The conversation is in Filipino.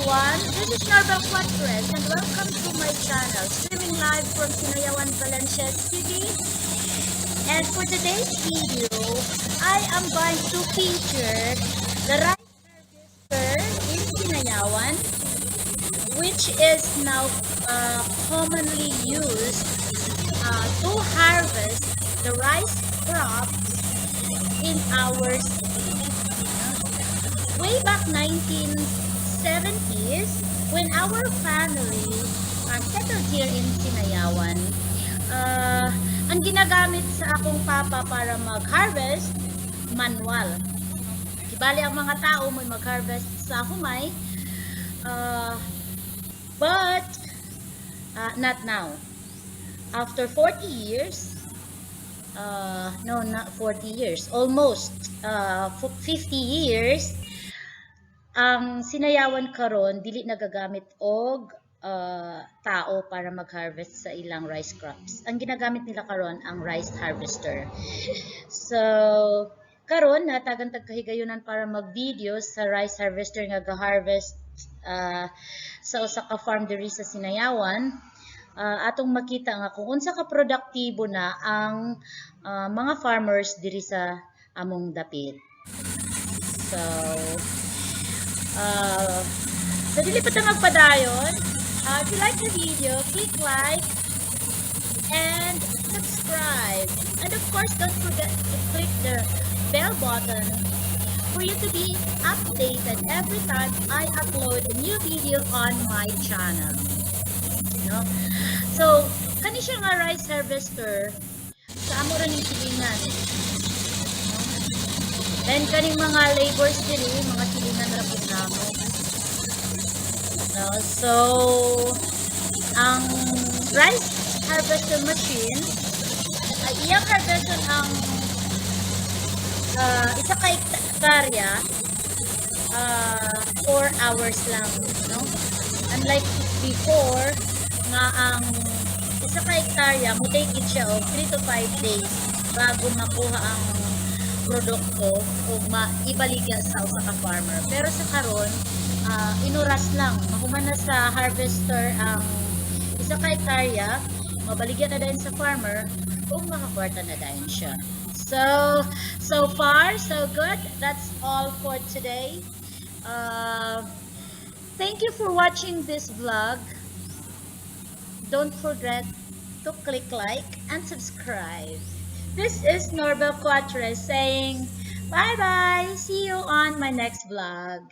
everyone, this is Norbel Quatres and welcome to my channel, streaming live from Sinayawan, Valencia City. And for today's video, I am going to feature the rice harvester in Sinayawan, which is now commonly used to harvest the rice crop in our city. Way back 1970s, when our family settled here in Sinayawan, ang ginagamit sa akong papa para mag-harvest, manual. Bali ang mga tao may mag-harvest sa humay, but not now. After 40 years, no, not 40 years, almost 50 years, ang Sinayawan karon dili nagagamit og tao para mag-harvest sa ilang rice crops. Ang ginagamit nila karon ang rice harvester. So karon natagan tag kahigayunan para mag-video sa rice harvester nga ga-harvest sa usa ka farm diri sa Sinayawan. Atong makita nga kung unsa ka produktibo na ang mga farmers diri sa among dapit. So dili pa ta magpadayon. If you like the video, click like and subscribe. And of course, don't forget to click the bell button for you to be updated every time I upload a new video on my channel. No? So, kani siya nga rice harvester sa amo ra ning silingan. No? Then kaning mga laborers diri, mga silingan ra pud namo. No? So, ang rice harvester machine ay iyang harveston ang isa ka hektarya 4 hours lang, no? Unlike before nga ang isa ka hektarya mo take it siya og 3 to 5 days bago makuha ang produkto o maibaligya sa usa ka farmer. Pero sa karon inuras lang mahuman na sa harvester ang isa ka hektarya, mabaligyan na din sa farmer kung makakwarta na din siya. So far so good. That's all for today. Thank you for watching this vlog. Don't forget to click like and subscribe. This is Norbel Quatres saying bye bye. See you on my next vlog.